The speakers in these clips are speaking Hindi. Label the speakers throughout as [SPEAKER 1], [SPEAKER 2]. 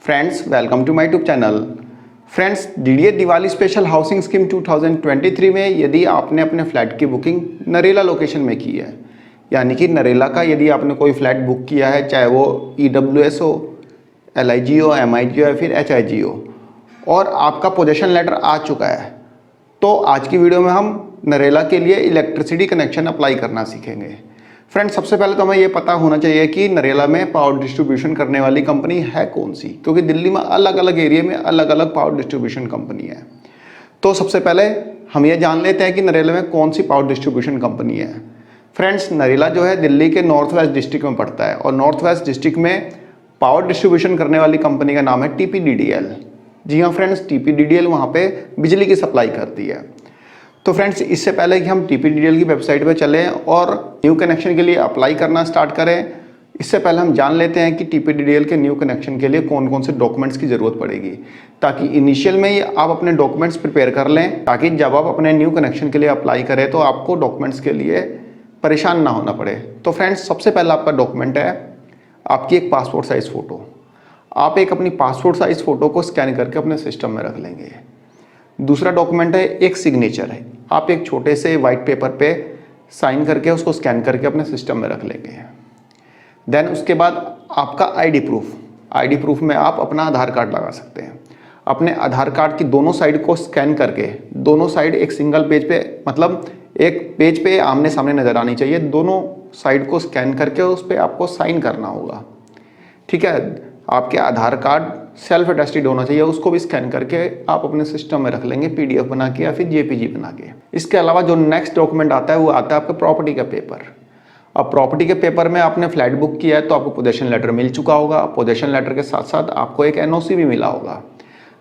[SPEAKER 1] Friends welcome to my YouTube channel. Friends DDA Diwali special housing scheme 2023 में यदि आपने अपने फ्लैट की बुकिंग नरेला लोकेशन में की है, यानी कि नरेला का यदि आपने कोई फ्लैट बुक किया है, चाहे वो EWS हो, LIG हो, MIG हो या फिर HIG हो, और आपका पोजेशन लेटर आ चुका है, तो आज की वीडियो में हम नरेला के लिए इलेक्ट्रिसिटी कनेक्शन अप्लाई करना सीखेंगे। फ्रेंड्स सबसे पहले तो हमें ये पता होना चाहिए कि नरेला में पावर डिस्ट्रीब्यूशन करने वाली कंपनी है कौन सी, क्योंकि दिल्ली में अलग अलग एरिया में अलग अलग पावर डिस्ट्रीब्यूशन कंपनी है। तो सबसे पहले हम ये जान लेते हैं कि नरेला में कौन सी पावर डिस्ट्रीब्यूशन कंपनी है। फ्रेंड्स नरेला जो है दिल्ली के नॉर्थ वेस्ट डिस्ट्रिक्ट में पड़ता है, और नॉर्थ वेस्ट डिस्ट्रिक्ट में पावर डिस्ट्रीब्यूशन करने वाली कंपनी का नाम है TPDDL। जी हाँ फ्रेंड्स, TPDDL वहाँ पे बिजली की सप्लाई करती है। तो फ्रेंड्स इससे पहले कि हम TPDDL की वेबसाइट पे चलें और न्यू कनेक्शन के लिए अप्लाई करना स्टार्ट करें, इससे पहले हम जान लेते हैं कि TPDDL के न्यू कनेक्शन के लिए कौन कौन से डॉक्यूमेंट्स की ज़रूरत पड़ेगी, ताकि इनिशियल में ही आप अपने डॉक्यूमेंट्स प्रिपेयर कर लें, ताकि जब आप अपने न्यू कनेक्शन के लिए अप्लाई करें तो आपको डॉक्यूमेंट्स के लिए परेशान ना होना पड़े। तो फ्रेंड्स सबसे पहला आपका डॉक्यूमेंट है आपकी एक पासपोर्ट साइज़ फ़ोटो। आप एक अपनी पासपोर्ट साइज़ फ़ोटो को स्कैन करके अपने सिस्टम में रख लेंगे। दूसरा डॉक्यूमेंट है एक सिग्नेचर है, आप एक छोटे से वाइट पेपर पे साइन करके उसको स्कैन करके अपने सिस्टम में रख लेंगे। देन उसके बाद आपका आईडी प्रूफ में आप अपना आधार कार्ड लगा सकते हैं। अपने आधार कार्ड की दोनों साइड को स्कैन करके, दोनों साइड एक सिंगल पेज पे, मतलब एक पेज पे आमने सामने नज़र आनी चाहिए, दोनों साइड को स्कैन करके उस पर आपको साइन करना होगा। ठीक है, आपके आधार कार्ड सेल्फ अटेस्टेड होना चाहिए, उसको भी स्कैन करके आप अपने सिस्टम में रख लेंगे PDF बना के या फिर JPG बना के। इसके अलावा जो नेक्स्ट डॉक्यूमेंट आता है वो आता है आपका प्रॉपर्टी का पेपर। अब प्रॉपर्टी के पेपर में आपने फ्लैट बुक किया है तो आपको पोजेशन लेटर मिल चुका होगा। पोजेशन लेटर के साथ साथ आपको एक NOC भी मिला होगा।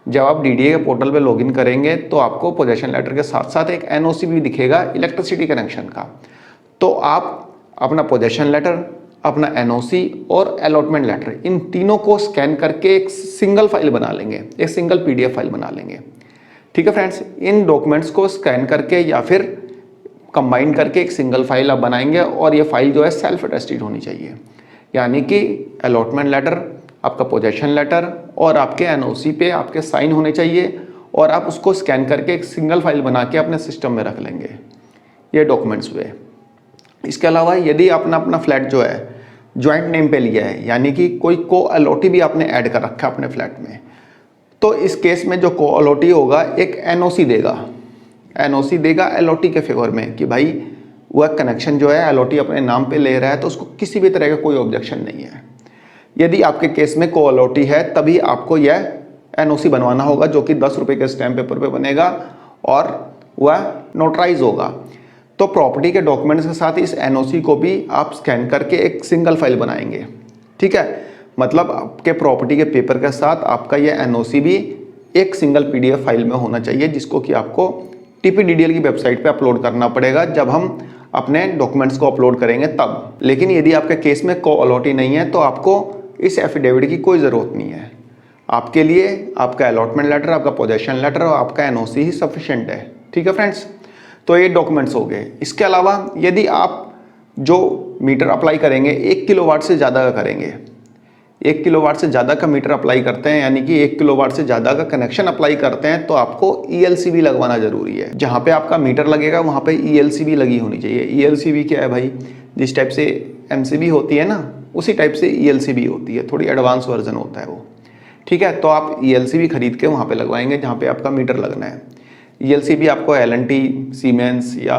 [SPEAKER 1] जब आप DDA के पोर्टल पर लॉगिन करेंगे तो आपको पोजेशन लेटर के साथ साथ एक NOC भी दिखेगा इलेक्ट्रिसिटी कनेक्शन का। तो आप अपना पोजेशन लेटर, अपना NOC और अलॉटमेंट लेटर, इन तीनों को स्कैन करके एक सिंगल फाइल बना लेंगे, एक सिंगल PDF फाइल बना लेंगे। ठीक है फ्रेंड्स, इन डॉक्यूमेंट्स को स्कैन करके या फिर कंबाइन करके एक सिंगल फाइल आप बनाएंगे, और ये फाइल जो है सेल्फ अटेस्टेड होनी चाहिए, यानी कि अलॉटमेंट लेटर, आपका पोजेशन लेटर और आपके NOC पे आपके साइन होने चाहिए, और आप उसको स्कैन करके एक सिंगल फाइल बना के अपने सिस्टम में रख लेंगे ये डॉक्यूमेंट्स पे। इसके अलावा यदि आपने अपना फ्लैट जो है जॉइंट नेम पे लिया है, यानी कि कोई को अलॉटी भी आपने ऐड कर रखा है अपने फ्लैट में, तो इस केस में जो को अलॉटी होगा एक NOC देगा अलॉटी के फेवर में कि भाई वह कनेक्शन जो है अलॉटी अपने नाम पे ले रहा है, तो उसको किसी भी तरह का कोई ऑब्जेक्शन नहीं है। यदि आपके केस में को अलॉटी है तभी आपको यह NOC बनवाना होगा, जो कि 10 रुपये के स्टैम्प पेपर पे बनेगा और वह नोटराइज होगा। तो प्रॉपर्टी के डॉक्यूमेंट्स के साथ इस NOC को भी आप स्कैन करके एक सिंगल फाइल बनाएंगे। ठीक है, मतलब आपके प्रॉपर्टी के पेपर के साथ आपका ये NOC भी एक सिंगल PDF फाइल में होना चाहिए, जिसको कि आपको TPDDL की वेबसाइट पे अपलोड करना पड़ेगा जब हम अपने डॉक्यूमेंट्स को अपलोड करेंगे तब। लेकिन यदि आपके केस में को अलॉटी नहीं है तो आपको इस एफिडेविट की कोई ज़रूरत नहीं है। आपके लिए आपका अलॉटमेंट लेटर, आपका पोजेशन लेटर और आपका NOC ही सफिशेंट है। ठीक है फ्रेंड्स, तो ये डॉक्यूमेंट्स हो गए। इसके अलावा यदि आप जो मीटर अप्लाई करेंगे 1 किलोवाट से ज़्यादा का करेंगे, 1 किलोवाट से ज़्यादा का मीटर अप्लाई करते हैं, यानी कि 1 किलोवाट से ज़्यादा का कनेक्शन अप्लाई करते हैं, तो आपको ELCB लगवाना ज़रूरी है। जहाँ पे आपका मीटर लगेगा वहाँ पे ELCB लगी होनी चाहिए। ELCB क्या है भाई, जिस टाइप से MCB होती है ना, उसी टाइप से ELCB होती है, थोड़ी एडवांस वर्जन होता है वो। ठीक है, तो आप ELCB खरीद के वहाँ पर लगवाएंगे जहाँ पर आपका मीटर लगना है। ELCB आपको L&T, सीमेंस या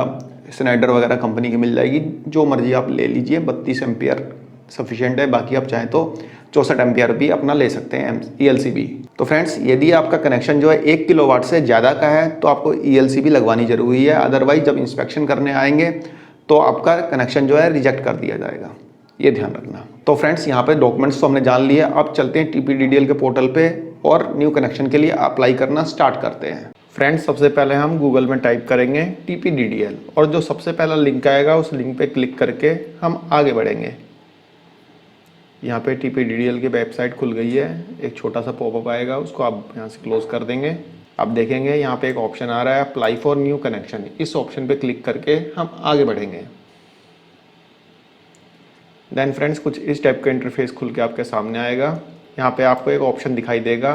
[SPEAKER 1] स्नाइडर वगैरह कंपनी की मिल जाएगी, जो मर्जी आप ले लीजिए। 32 एम्पियर सफिशिएंट है, बाकी आप चाहें तो 64 एम्पियर भी अपना ले सकते हैं ELCB। तो फ्रेंड्स यदि आपका कनेक्शन जो है 1 किलोवाट से ज़्यादा का है तो आपको ELCB लगवानी जरूरी है, अदरवाइज जब इंस्पेक्शन करने आएंगे तो आपका कनेक्शन जो है रिजेक्ट कर दिया जाएगा, ये ध्यान रखना। तो फ्रेंड्स यहाँ पे डॉक्यूमेंट्स तो हमने जान लिए, अब चलते हैं TPDDL के पोर्टल पे और न्यू कनेक्शन के लिए अप्लाई करना स्टार्ट करते हैं। फ्रेंड्स सबसे पहले हम गूगल में टाइप करेंगे TPDDL, और जो सबसे पहला लिंक आएगा उस लिंक पे क्लिक करके हम आगे बढ़ेंगे। यहाँ पे TPDDL की वेबसाइट खुल गई है, एक छोटा सा पॉपअप आएगा, उसको आप यहाँ से क्लोज कर देंगे। अब देखेंगे यहाँ पे एक ऑप्शन आ रहा है अप्लाई फॉर न्यू कनेक्शन, इस ऑप्शन पे क्लिक करके हम आगे बढ़ेंगे। देन फ्रेंड्स कुछ इस टाइप का इंटरफेस खुल के आपके सामने आएगा। यहाँ पे आपको एक ऑप्शन दिखाई देगा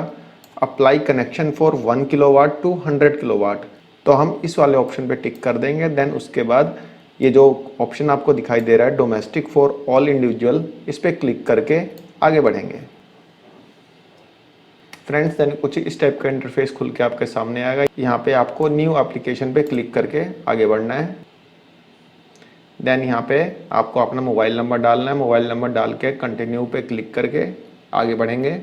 [SPEAKER 1] apply connection for 1 kilowatt to 100 kilowatt, तो हम इस वाले ऑप्शन पे टिक कर देंगे। देन उसके बाद ये जो ऑप्शन आपको दिखाई दे रहा है डोमेस्टिक फॉर ऑल इंडिविजुअल, इस पर क्लिक करके आगे बढ़ेंगे। फ्रेंड्स देन कुछ इस टाइप का इंटरफेस खुल के आपके सामने आएगा। यहाँ पे आपको न्यू एप्लीकेशन पे क्लिक करके आगे बढ़ना है। देन यहाँ पे आपको अपना मोबाइल नंबर डालना है, मोबाइल नंबर डाल के कंटिन्यू पे क्लिक करके आगे बढ़ेंगे।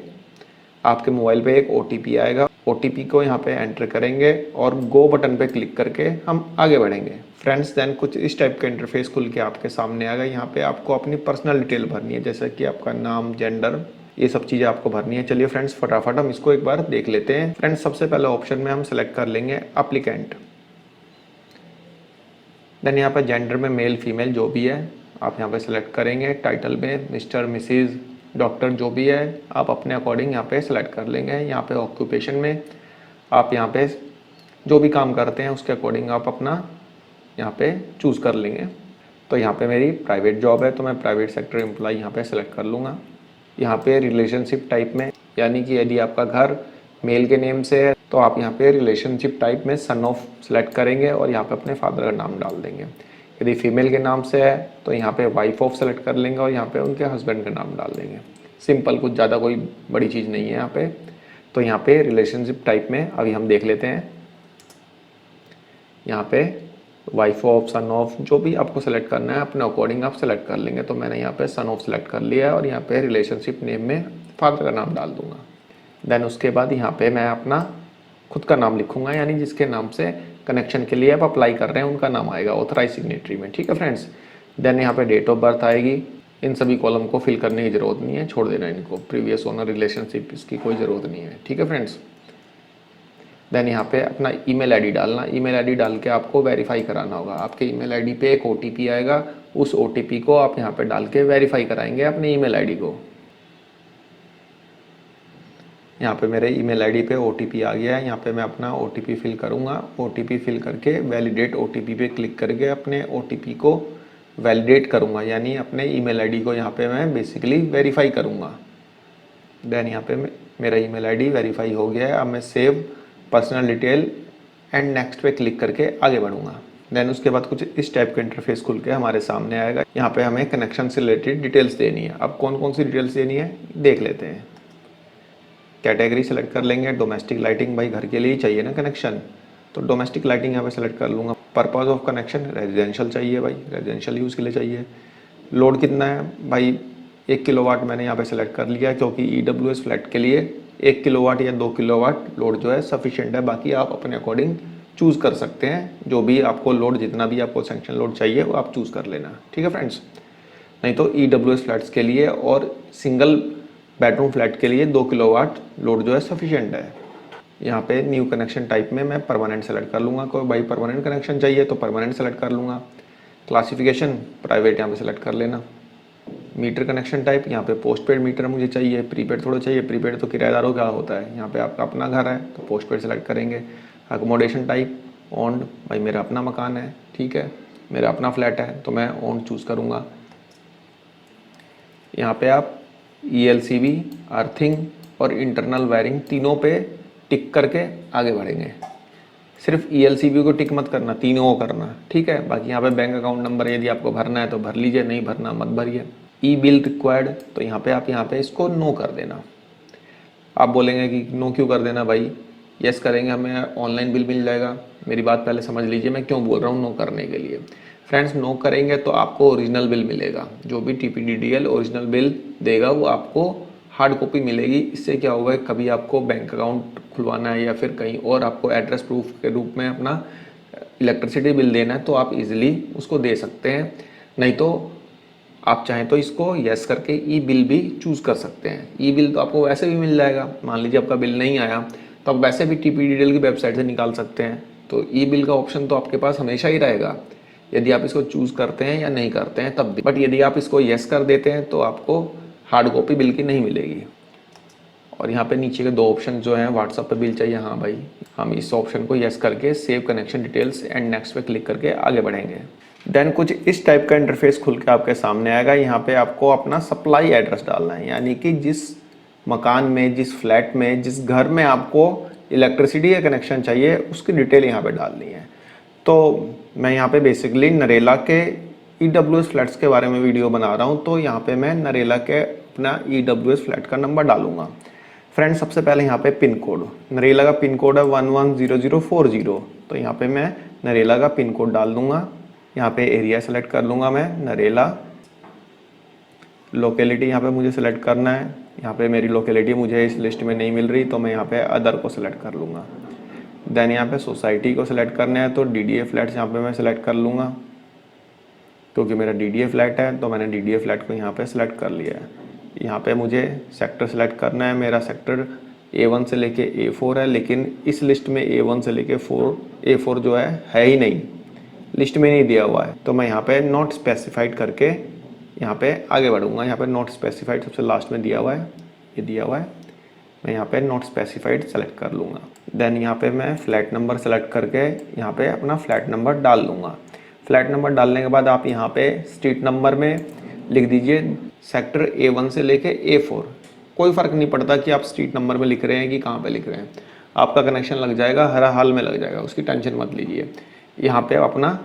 [SPEAKER 1] आपके मोबाइल पे एक OTP आएगा, OTP को यहाँ पे एंटर करेंगे और गो बटन पे क्लिक करके हम आगे बढ़ेंगे। फ्रेंड्स देन कुछ इस टाइप का इंटरफेस खुल के आपके सामने आएगा। यहाँ पे आपको अपनी पर्सनल डिटेल भरनी है, जैसे कि आपका नाम, जेंडर, ये सब चीज़ें आपको भरनी है। चलिए फ्रेंड्स फटाफट हम इसको एक बार देख लेते हैं। फ्रेंड्स सबसे पहले ऑप्शन में हम सेलेक्ट कर लेंगे अप्लीकेंट। देन यहाँ पर जेंडर में मेल फीमेल जो भी है आप यहाँ पे सेलेक्ट करेंगे। टाइटल में मिस्टर, मिसेज, डॉक्टर जो भी है आप अपने अकॉर्डिंग यहाँ पे सेलेक्ट कर लेंगे। यहाँ पे ऑक्यूपेशन में आप यहाँ पे जो भी काम करते हैं उसके अकॉर्डिंग आप अपना यहाँ पे चूज़ कर लेंगे। तो यहाँ पे मेरी प्राइवेट जॉब है तो मैं प्राइवेट सेक्टर एम्प्लॉय यहाँ पे सेलेक्ट कर लूँगा। यहाँ पे रिलेशनशिप टाइप में, यानी कि यदि आपका घर मेल के नेम से है तो आप यहाँ पे रिलेशनशिप टाइप में सन ऑफ सेलेक्ट करेंगे और यहाँ पे अपने फादर का नाम डाल देंगे। यदि फीमेल के नाम से है तो यहाँ पे वाइफ ऑफ सेलेक्ट कर लेंगे और यहाँ पे उनके हस्बैंड का नाम डाल देंगे। सिंपल, कुछ ज़्यादा कोई बड़ी चीज़ नहीं है यहाँ पे। तो यहाँ पे रिलेशनशिप टाइप में अभी हम देख लेते हैं। यहाँ पे वाइफ ऑफ, सन ऑफ, जो भी आपको सेलेक्ट करना है अपने अकॉर्डिंग आप सेलेक्ट कर लेंगे। तो मैंने यहाँ पे सन ऑफ सेलेक्ट कर लिया है और यहाँ पे रिलेशनशिप नेम में फादर का नाम डाल दूंगा। देन उसके बाद यहाँ पे मैं अपना खुद का नाम लिखूंगा, यानी जिसके नाम से कनेक्शन के लिए आप अप्लाई कर रहे हैं उनका नाम आएगा ऑथराइज सिग्नेटरी में। ठीक है फ्रेंड्स। देन यहाँ पे डेट ऑफ बर्थ आएगी। इन सभी कॉलम को फिल करने की ज़रूरत नहीं है, छोड़ देना इनको। प्रीवियस ओनर, रिलेशनशिप, इसकी कोई ज़रूरत नहीं है। ठीक है फ्रेंड्स। देन यहाँ पे अपना ईमेल आईडी डालना। ईमेल आईडी डाल के आपको वेरीफाई कराना होगा। आपके ईमेल आईडी पे एक OTP आएगा, उस OTP को आप यहाँ पे डाल के वेरीफाई कराएंगे अपने ईमेल आईडी को। यहाँ पे मेरे ईमेल आईडी पे OTP आ गया है। यहाँ पे मैं अपना OTP फिल करूँगा। OTP फिल करके वैलिडेट OTP पे क्लिक करके अपने OTP को वैलिडेट करूँगा, यानी अपने ईमेल आईडी को यहाँ पे मैं बेसिकली वेरीफाई करूँगा। देन यहाँ पे मेरा ईमेल आईडी वेरीफाई हो गया है। अब मैं save personal detail and next पे क्लिक करके आगे बढ़ूँगा। देन उसके बाद कुछ इस टाइप का इंटरफेस खुल के हमारे सामने आएगा। यहाँ पे हमें कनेक्शन से रिलेटेड डिटेल्स देनी है। अब कौन कौन सी डिटेल्स देनी है देख लेते हैं। कैटेगरी सेलेक्ट कर लेंगे। डोमेस्टिक लाइटिंग, भाई घर के लिए ही चाहिए ना कनेक्शन, तो डोमेस्टिक लाइटिंग यहाँ पे सेलेक्ट कर लूँगा। पर्पज़ ऑफ कनेक्शन रेजिडेंशियल चाहिए, भाई रेजिडेंशियल यूज़ के लिए चाहिए। लोड कितना है, भाई 1 किलोवाट मैंने यहाँ पे सेलेक्ट कर लिया, क्योंकि EWS फ्लैट के लिए 1 किलोवाट या 2 किलोवाट लोड जो है सफिशिएंट है। बाकी आप अपने अकॉर्डिंग चूज़ कर सकते हैं, जो भी आपको लोड, जितना भी आपको सैंक्शन लोड चाहिए वो आप चूज़ कर लेना। ठीक है फ्रेंड्स। नहीं तो EWS फ्लैट्स के लिए और सिंगल बेडरूम फ्लैट के लिए 2 किलोवाट लोड जो है सफिशिएंट है। यहाँ पे न्यू कनेक्शन टाइप में मैं परमानेंट सेलेक्ट कर लूँगा। कोई भाई परमानेंट कनेक्शन चाहिए तो परमानेंट सेलेक्ट कर लूँगा। क्लासिफिकेशन प्राइवेट यहाँ पे सेलेक्ट कर लेना। मीटर कनेक्शन टाइप यहाँ पे पोस्ट पेड मीटर मुझे चाहिए, प्रीपेड थोड़ा चाहिए। प्रीपेड तो किराएदारों का होता है, यहाँ पे आपका अपना घर है तो पोस्ट पेड सेलेक्ट करेंगे। अकोमोडेशन टाइप ओन्ड, भाई मेरा अपना मकान है, ठीक है, मेरा अपना फ्लैट है तो मैं ओन्ड चूज़ करूँगा। यहाँ पे आप ELCB, अर्थिंग और इंटरनल वायरिंग तीनों पे टिक करके आगे बढ़ेंगे। सिर्फ ELCB को टिक मत करना, तीनों को करना, ठीक है। बाकी यहाँ पे बैंक अकाउंट नंबर यदि आपको भरना है तो भर लीजिए, नहीं भरना मत भरिए। ई बिल रिक्वायर्ड, तो यहाँ पे आप यहाँ पे इसको नो कर देना। आप बोलेंगे कि नो क्यों कर देना भाई, यस करेंगे हमें ऑनलाइन बिल मिल जाएगा। मेरी बात पहले समझ लीजिए मैं क्यों बोल रहा हूँ नो करने के लिए। फ्रेंड्स नो करेंगे तो आपको ओरिजिनल बिल मिलेगा, जो भी TPDDL ओरिजिनल बिल देगा वो आपको हार्ड कॉपी मिलेगी। इससे क्या होगा, कभी आपको बैंक अकाउंट खुलवाना है या फिर कहीं और आपको एड्रेस प्रूफ के रूप में अपना इलेक्ट्रिसिटी बिल देना है तो आप इजीली उसको दे सकते हैं। नहीं तो आप चाहें तो इसको यस करके ई बिल भी चूज़ कर सकते हैं। ई बिल तो आपको वैसे भी मिल जाएगा, मान लीजिए आपका बिल नहीं आया तो आप वैसे भी TPDDL की वेबसाइट से निकाल सकते हैं। तो ई बिल का ऑप्शन तो आपके पास हमेशा ही रहेगा, यदि आप इसको चूज़ करते हैं या नहीं करते हैं तब भी। बट यदि आप इसको यस कर देते हैं तो आपको हार्ड कॉपी बिल की नहीं मिलेगी। और यहाँ पे नीचे के 2 ऑप्शन जो हैं, व्हाट्सएप पे बिल चाहिए, हाँ भाई, हम इस ऑप्शन को यस करके save connection details and next पे क्लिक करके आगे बढ़ेंगे। देन कुछ इस टाइप का इंटरफेस खुल के आपके सामने आएगा। यहाँ पे आपको अपना सप्लाई एड्रेस डालना है, यानी कि जिस मकान में, जिस फ्लैट में, जिस घर में आपको इलेक्ट्रिसिटी का कनेक्शन चाहिए उसकी डिटेल यहाँ पे डालनी है। तो मैं यहाँ पे बेसिकली नरेला के EWS फ्लैट्स के बारे में वीडियो बना रहा हूँ, तो यहाँ पे मैं नरेला के अपना EWS फ्लैट का नंबर डालूंगा। फ्रेंड्स सबसे पहले यहाँ पे पिन कोड, नरेला का पिन कोड है 110040, तो यहाँ पे मैं नरेला का पिन कोड डाल दूंगा। यहाँ पे एरिया सेलेक्ट कर लूँगा मैं नरेला, लोकेलिटी यहाँ पे मुझे सेलेक्ट करना है। यहाँ पे मेरी लोकेलिटी मुझे इस लिस्ट में नहीं मिल रही, तो मैं यहाँ पे अदर को सिलेक्ट कर लूँगा। देन यहाँ पे सोसाइटी को सिलेक्ट करना है, तो DDA फ्लैट्स यहाँ पे मैं सिलेक्ट कर लूँगा, क्योंकि मेरा DDA फ्लैट है तो मैंने DDA फ्लैट को यहाँ पे सिलेक्ट कर लिया है। यहाँ पे मुझे सेक्टर सेलेक्ट करना है, मेरा सेक्टर A1 से लेके A4 है, लेकिन इस लिस्ट में A1 से लेके A4 जो है ही नहीं, लिस्ट में नहीं दिया हुआ है, तो मैं यहाँ पे नॉट स्पेसिफाइड करके यहाँ पे आगे बढ़ूंगा। यहाँ पे नॉट स्पेसिफाइड सबसे लास्ट में दिया हुआ है, ये दिया हुआ है, मैं यहाँ पे नॉट स्पेसिफाइड सेलेक्ट कर लूँगा। देन यहाँ पे मैं फ्लैट नंबर सेलेक्ट करके यहाँ पे अपना फ्लैट नंबर डाल दूँगा। फ्लैट नंबर डालने के बाद आप यहाँ पे स्ट्रीट नंबर में लिख दीजिए सेक्टर A1 से लेके A4, कोई फ़र्क नहीं पड़ता कि आप स्ट्रीट नंबर में लिख रहे हैं कि कहाँ पे लिख रहे हैं, आपका कनेक्शन लग जाएगा, हर हाल में लग जाएगा, उसकी टेंशन मत लीजिए। यहाँ पे अपना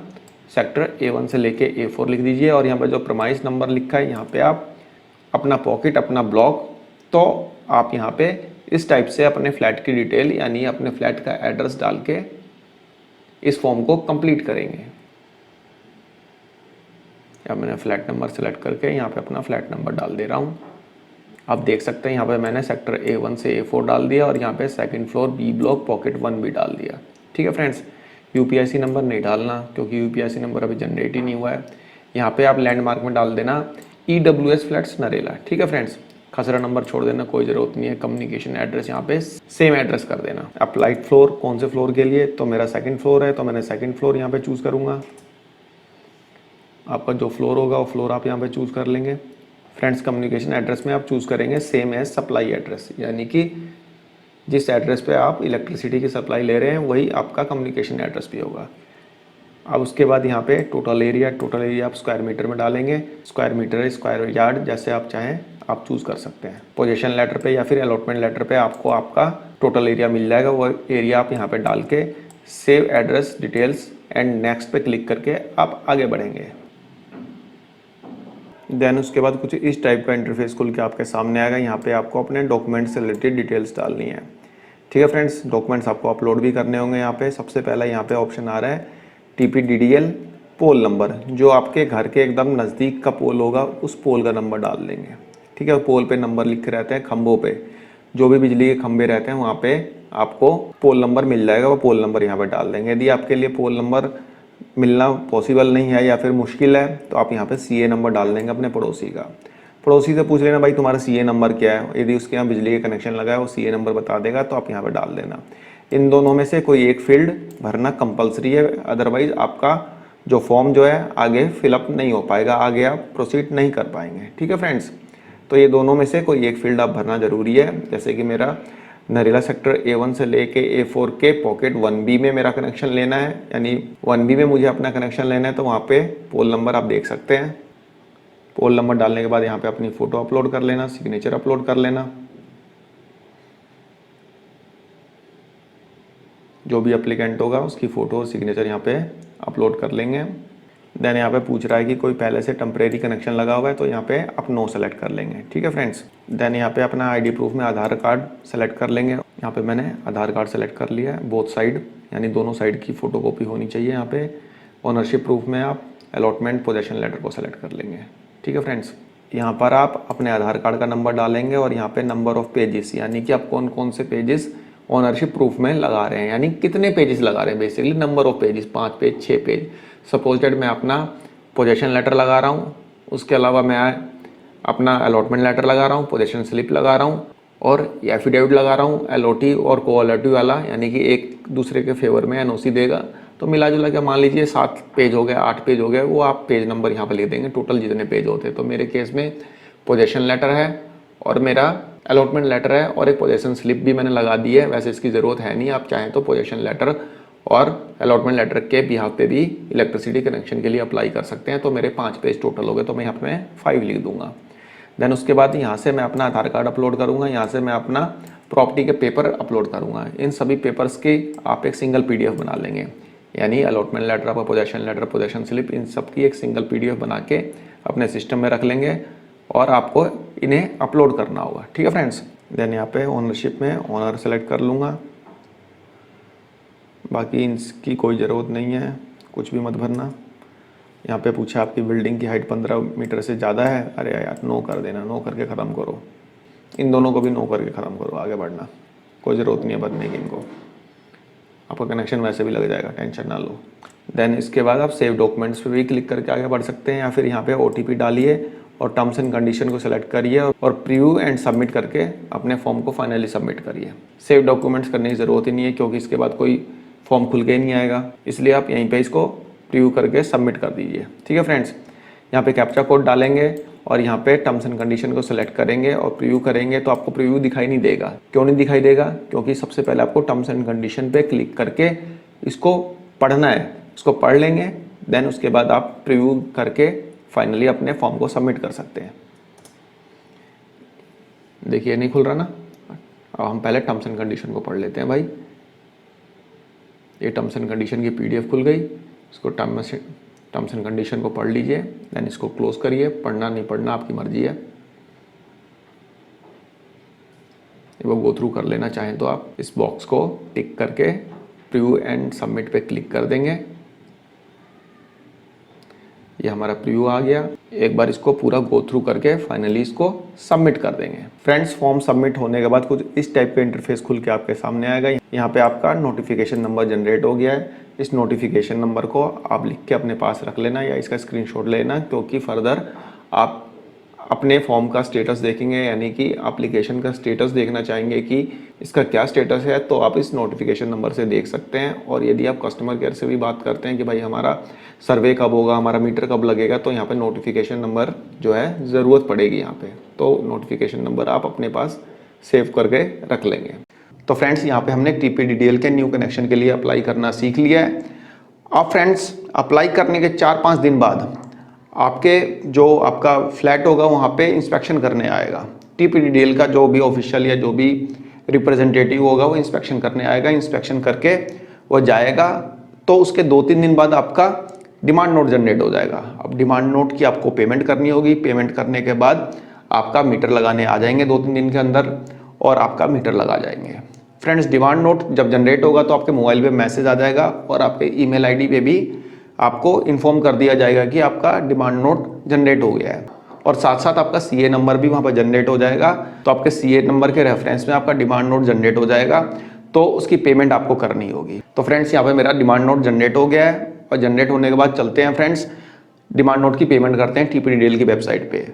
[SPEAKER 1] सेक्टर A1 से लेके A4 लिख दीजिए, और यहाँ पे जो प्रमाइस नंबर लिखा है यहाँ पे आप अपना पॉकेट, अपना ब्लॉक, तो आप यहाँ पे इस टाइप से अपने फ्लैट की डिटेल यानी अपने फ्लैट का एड्रेस डाल के इस फॉर्म को कंप्लीट करेंगे। अब मैंने फ्लैट नंबर सेलेक्ट करके यहाँ पे अपना फ्लैट नंबर डाल दे रहा हूँ। आप देख सकते हैं यहाँ पे मैंने सेक्टर A1 से A4 डाल दिया, और यहाँ पे second floor B block pocket 1 भी डाल दिया। ठीक है फ्रेंड्स, UPIC नंबर नहीं डालना, क्योंकि UPIC नंबर अभी जनरेट ही नहीं हुआ है। यहाँ पे आप लैंडमार्क में डाल देना EWS फ्लैट्स नरेला। ठीक है फ्रेंड्स, खसरा नंबर छोड़ देना, कोई ज़रूरत नहीं है। कम्युनिकेशन एड्रेस यहाँ पे सेम एड्रेस कर देना। अप्लाइड फ्लोर, कौन से फ्लोर के लिए, तो मेरा सेकंड फ्लोर है, तो मैंने सेकंड फ्लोर यहाँ पे चूज़ करूँगा। आपका जो फ्लोर होगा वो फ्लोर आप यहाँ पे चूज़ कर लेंगे। फ्रेंड्स कम्युनिकेशन एड्रेस में आप चूज़ करेंगे सेम एज सप्लाई एड्रेस, यानी कि जिस एड्रेस पे आप इलेक्ट्रिसिटी की सप्लाई ले रहे हैं वही आपका कम्युनिकेशन एड्रेस भी होगा। अब उसके बाद यहाँ पे टोटल एरिया आप स्क्वायर मीटर में डालेंगे, स्क्वायर मीटर, स्क्वायर यार्ड, जैसे आप चाहें आप चूज़ कर सकते हैं। पोजीशन लेटर पे या फिर अलॉटमेंट लेटर पे आपको आपका टोटल एरिया मिल जाएगा, वो एरिया आप यहाँ पे डाल के save address details and next पे क्लिक करके आप आगे बढ़ेंगे। देन उसके बाद कुछ इस टाइप का इंटरफेस खुल के आपके सामने आएगा। यहाँ पे आपको अपने डॉक्यूमेंट से रिलेटेड डिटेल्स डालनी है। ठीक है फ्रेंड्स, डॉक्यूमेंट्स आपको अपलोड भी करने होंगे। यहाँ पे सबसे पहला यहाँ पे ऑप्शन आ रहा है TPDDL पोल नंबर, जो आपके घर के एकदम नज़दीक का पोल होगा उस पोल का नंबर डाल देंगे। ठीक है, पोल पे नंबर लिखे रहते हैं, खंभों पे जो भी बिजली के खंभे रहते हैं वहाँ पे आपको पोल नंबर मिल जाएगा, वो पोल नंबर यहाँ पे डाल देंगे। यदि आपके लिए पोल नंबर मिलना पॉसिबल नहीं है या फिर मुश्किल है तो आप यहाँ पे CA नंबर डाल देंगे अपने पड़ोसी का। पड़ोसी से पूछ लेना भाई तुम्हारा CA नंबर क्या है, यदि उसके यहाँ बिजली का कनेक्शन लगा है वो CA नंबर बता देगा, तो आप यहाँ पे डाल देना। इन दोनों में से कोई एक फील्ड भरना कंपलसरी है, अदरवाइज आपका जो फॉर्म जो है आगे फिलअप नहीं हो पाएगा, आगे आप प्रोसीड नहीं कर पाएंगे। ठीक है फ्रेंड्स, तो ये दोनों में से कोई एक फील्ड आप भरना ज़रूरी है। जैसे कि मेरा नरेला सेक्टर A1 से लेके A4 के पॉकेट 1B में मेरा कनेक्शन लेना है, यानी 1B में मुझे अपना कनेक्शन लेना है, तो वहाँ पे पोल नंबर आप देख सकते हैं। पोल नंबर डालने के बाद यहाँ पे अपनी फ़ोटो अपलोड कर लेना, सिग्नेचर अपलोड कर लेना। जो भी एप्लीकेंट होगा उसकी फ़ोटो और सिग्नेचर यहाँ पे अपलोड कर लेंगे। देन यहाँ पे पूछ रहा है कि कोई पहले से टेम्परेरी कनेक्शन लगा हुआ है, तो यहाँ पे आप नो सेलेक्ट कर लेंगे। ठीक है फ्रेंड्स, देन यहाँ पे अपना ID प्रूफ में आधार कार्ड सेलेक्ट कर लेंगे। यहाँ पे मैंने आधार कार्ड सेलेक्ट कर लिया है, बोथ साइड, यानी दोनों साइड की फ़ोटोकॉपी होनी चाहिए। यहाँ पे ओनरशिप प्रूफ में आप अलॉटमेंट पोजेशन लेटर को सेलेक्ट कर लेंगे। ठीक है फ्रेंड्स, यहाँ पर आप अपने आधार कार्ड का नंबर डालेंगे और यहाँ पे नंबर ऑफ पेजेस, यानी कि आप कौन कौन से पेजेस ओनरशिप प्रूफ में लगा रहे हैं, यानी कितने पेजेस लगा रहे हैं, basically number of pages, 5 page 6 page. Suppose that मैं अपना पोजेशन लेटर लगा रहा हूँ, उसके अलावा मैं अपना अलॉटमेंट लेटर लगा रहा हूँ, पोजेशन स्लिप लगा रहा हूँ और एफिडेविट लगा रहा हूँ, LOT और कोऑलटी वाला, यानी कि एक दूसरे के फेवर में NOC देगा। तो मिला जुला के मान लीजिए 7 पेज हो गए, 8 पेज हो गए, वो आप पेज नंबर यहाँ पर लिख देंगे, टोटल जितने पेज होते हैं। तो मेरे केस में पोजेशन लेटर है और मेरा अलॉटमेंट लेटर है और एक पोजेशन स्लिप भी मैंने लगा दी है। वैसे इसकी ज़रूरत है नहीं, आप चाहें तो पोजेशन लेटर और अलॉटमेंट लेटर के बिहाफ पे भी इलेक्ट्रिसिटी कनेक्शन के लिए अप्लाई कर सकते हैं। तो मेरे 5 पेज टोटल हो गए, तो मैं यहाँ पे 5 लिख दूंगा।
[SPEAKER 2] देन उसके बाद यहाँ से मैं अपना आधार कार्ड अपलोड करूँगा, यहाँ से मैं अपना प्रॉपर्टी के पेपर अपलोड करूँगा। इन सभी पेपर्स की आप एक सिंगल PDF बना लेंगे, यानी अलॉटमेंट लेटर, आपका पोजेशन स्लिप, इन सब की एक सिंगल PDF बना के अपने सिस्टम में रख लेंगे और आपको इन्हें अपलोड करना होगा। ठीक है फ्रेंड्स। देन यहाँ पे ओनरशिप में ओनर सेलेक्ट कर लूँगा, बाकी इसकी कोई ज़रूरत नहीं है, कुछ भी मत भरना। यहाँ पे पूछा आपकी बिल्डिंग की हाइट 15 मीटर से ज़्यादा है, अरे यार नो कर देना, नो करके ख़त्म करो। इन दोनों को भी नो करके ख़त्म करो, आगे बढ़ना, कोई ज़रूरत नहीं है भरने की इनको, आपका कनेक्शन वैसे भी लग जाएगा, टेंशन ना लो। देन इसके बाद आप सेव डॉक्यूमेंट्स पे भी क्लिक करके आगे बढ़ सकते हैं, या फिर यहाँ पे OTP डालिए और टर्म्स एंड कंडीशन को सिलेक्ट करिए और प्रीव्यू एंड सबमिट करके अपने फॉर्म को फाइनली सबमिट करिए। सेव डॉक्यूमेंट्स करने की ज़रूरत ही नहीं है, क्योंकि इसके बाद कोई फॉर्म खुल के ही नहीं आएगा, इसलिए आप यहीं पे इसको प्रीव्यू करके सबमिट कर दीजिए। ठीक है फ्रेंड्स। यहाँ पे कैप्चा कोड डालेंगे और यहाँ पे टर्म्स एंड कंडीशन को सिलेक्ट करेंगे और प्रीव्यू करेंगे, तो आपको प्रीव्यू दिखाई नहीं देगा। क्यों नहीं दिखाई देगा? क्योंकि सबसे पहले आपको टर्म्स एंड कंडीशन पे क्लिक करके इसको पढ़ना है, इसको पढ़ लेंगे, देन उसके बाद आप प्रीव्यू करके फाइनली अपने फॉर्म को सबमिट कर सकते हैं। देखिए नहीं खुल रहा ना, अब हम पहले टर्म्स एंड कंडीशन को पढ़ लेते हैं भाई। ये टर्म्स एंड कंडीशन की PDF खुल गई, इसको टर्म्स एंड कंडीशन को पढ़ लीजिए, देन इसको क्लोज करिए। पढ़ना नहीं पढ़ना आपकी मर्जी है, वो गो थ्रू कर लेना चाहें तो आप इस बॉक्स को टिक करके प्रीव्यू एंड सबमिट पे क्लिक कर देंगे। ये हमारा प्रीव्यू आ गया। एक बार इसको पूरा गो थ्रू करके फाइनली इसको सबमिट कर देंगे। फ्रेंड्स, फॉर्म सबमिट होने के बाद कुछ इस टाइप का इंटरफेस खुल के आपके सामने आएगा। यहाँ पे आपका नोटिफिकेशन नंबर जनरेट हो गया है। इस नोटिफिकेशन नंबर को आप लिख के अपने पास रख लेना या इसका स्क्रीनशॉट लेना, क्योंकि फर्दर आप अपने फॉर्म का स्टेटस देखेंगे, यानी कि एप्लीकेशन का स्टेटस देखना चाहेंगे कि इसका क्या स्टेटस है, तो आप इस नोटिफिकेशन नंबर से देख सकते हैं। और यदि आप कस्टमर केयर से भी बात करते हैं कि भाई हमारा सर्वे कब होगा, हमारा मीटर कब लगेगा, तो यहाँ पे नोटिफिकेशन नंबर जो है ज़रूरत पड़ेगी यहाँ पे, तो नोटिफिकेशन नंबर आप अपने पास सेव करके रख लेंगे। तो फ्रेंड्स, यहाँ पे हमने TPDDL के न्यू कनेक्शन के लिए अप्लाई करना सीख लिया है। अब फ्रेंड्स, अप्लाई करने के 4-5 दिन बाद आपके जो आपका फ्लैट होगा वहाँ पे इंस्पेक्शन करने आएगा। TPDDL का जो भी ऑफिशियल या जो भी रिप्रेजेंटेटिव होगा वो इंस्पेक्शन करने आएगा। इंस्पेक्शन करके वो जाएगा, तो उसके 2-3 दिन बाद आपका डिमांड नोट जनरेट हो जाएगा। अब डिमांड नोट की आपको पेमेंट करनी होगी। पेमेंट करने के बाद आपका मीटर लगाने आ जाएंगे 2-3 दिन के अंदर, और आपका मीटर लगा जाएंगे। फ्रेंड्स, डिमांड नोट जब जनरेट होगा तो आपके मोबाइल पे मैसेज आ जाएगा और आपके ईमेल ID पे भी आपको इन्फॉर्म कर दिया जाएगा कि आपका डिमांड नोट जनरेट हो गया है, और साथ साथ आपका CA नंबर भी वहाँ पर जनरेट हो जाएगा। तो आपके CA नंबर के रेफरेंस में आपका डिमांड नोट जनरेट हो जाएगा, तो उसकी पेमेंट आपको करनी होगी। तो फ्रेंड्स, यहाँ पे मेरा डिमांड नोट जनरेट हो गया है, और जनरेट होने के बाद चलते हैं फ्रेंड्स, डिमांड नोट की पेमेंट करते हैं TPDDL की वेबसाइट पे।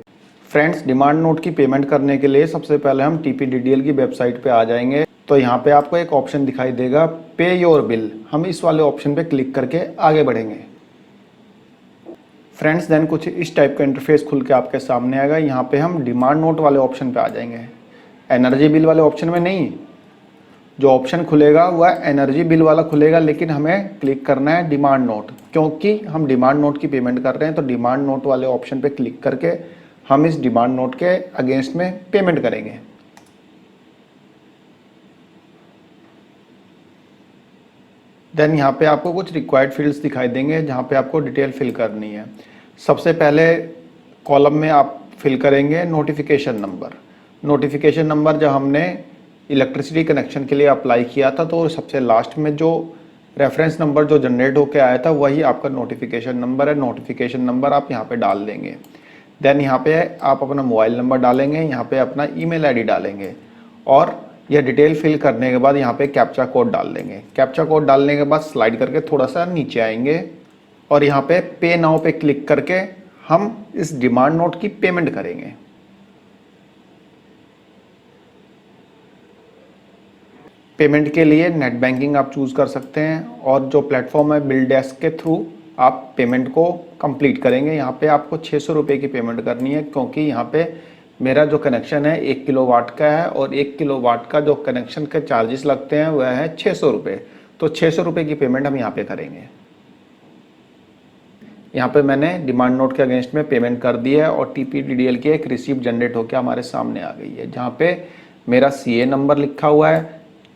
[SPEAKER 2] फ्रेंड्स, डिमांड नोट की पेमेंट करने के लिए सबसे पहले हम TPDDL की वेबसाइट पे आ जाएंगे। तो यहाँ पे आपको एक ऑप्शन दिखाई देगा, पे योर बिल। हम इस वाले ऑप्शन पे क्लिक करके आगे बढ़ेंगे। फ्रेंड्स, देन कुछ इस टाइप का इंटरफेस खुल के आपके सामने आएगा। यहाँ पे हम डिमांड नोट वाले ऑप्शन पे आ जाएंगे, एनर्जी बिल वाले ऑप्शन में नहीं। जो ऑप्शन खुलेगा वह एनर्जी बिल वाला खुलेगा, लेकिन हमें क्लिक करना है डिमांड नोट, क्योंकि हम डिमांड नोट की पेमेंट कर रहे हैं। तो डिमांड नोट वाले ऑप्शन पे क्लिक करके हम इस डिमांड नोट के अगेंस्ट में पेमेंट करेंगे। देन यहाँ पे आपको कुछ रिक्वायर्ड फील्ड्स दिखाई देंगे, जहाँ पे आपको डिटेल फिल करनी है। सबसे पहले कॉलम में आप फिल करेंगे नोटिफिकेशन नंबर। नोटिफिकेशन नंबर जब हमने इलेक्ट्रिसिटी कनेक्शन के लिए अप्लाई किया था, तो सबसे लास्ट में जो रेफरेंस नंबर जो जनरेट होकर आया था वही आपका नोटिफिकेशन नंबर है। नोटिफिकेशन नंबर आप यहाँ पे डाल देंगे। देन यहाँ पे आप अपना मोबाइल नंबर डालेंगे, यहाँ पे अपना ईमेल ID डालेंगे, और यह डिटेल फिल करने के बाद यहाँ पे कैप्चा कोड डाल देंगे। कैप्चा कोड डालने के बाद स्लाइड करके थोड़ा सा नीचे आएंगे, और यहाँ पे पे नाउ पे क्लिक करके हम इस डिमांड नोट की पेमेंट करेंगे। पेमेंट के लिए नेट बैंकिंग आप चूज़ कर सकते हैं, और जो प्लेटफॉर्म है बिल डेस्क के थ्रू आप पेमेंट को कंप्लीट करेंगे। यहाँ पे आपको 600 रुपये की पेमेंट करनी है, क्योंकि यहाँ पे मेरा जो कनेक्शन है 1 किलोवाट का है, और 1 किलोवाट का जो कनेक्शन के चार्जेस लगते हैं वह है 600 रुपये। तो 600 रुपये की पेमेंट हम यहाँ पे करेंगे। यहाँ पे मैंने डिमांड नोट के अगेंस्ट में पेमेंट कर दी है और TPDDL की एक रिसिप्ट जनरेट होकर हमारे सामने आ गई है, जहाँ पे मेरा CA नंबर लिखा हुआ है,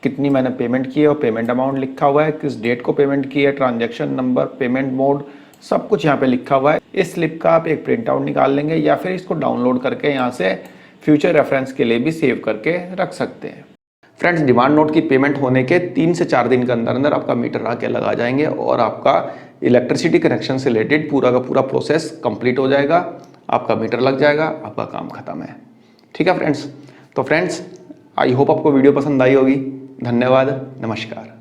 [SPEAKER 2] कितनी मैंने पेमेंट की है और पेमेंट अमाउंट लिखा हुआ है, किस डेट को पेमेंट की है, ट्रांजैक्शन नंबर, पेमेंट मोड, सब कुछ यहाँ पे लिखा हुआ है। इस स्लिप का आप एक प्रिंट आउट निकाल लेंगे या फिर इसको डाउनलोड करके यहाँ से फ्यूचर रेफरेंस के लिए भी सेव करके रख सकते हैं। फ्रेंड्स, डिमांड नोट की पेमेंट होने के 3 से 4 दिन के अंदर अंदर आपका मीटर आके लगा जाएंगे और आपका इलेक्ट्रिसिटी कनेक्शन से रिलेटेड पूरा का पूरा प्रोसेस कंप्लीट हो जाएगा, आपका मीटर लग जाएगा, आपका काम खत्म है। ठीक है फ्रेंड्स, तो फ्रेंड्स आई होप आपको वीडियो पसंद आई होगी। धन्यवाद, नमस्कार।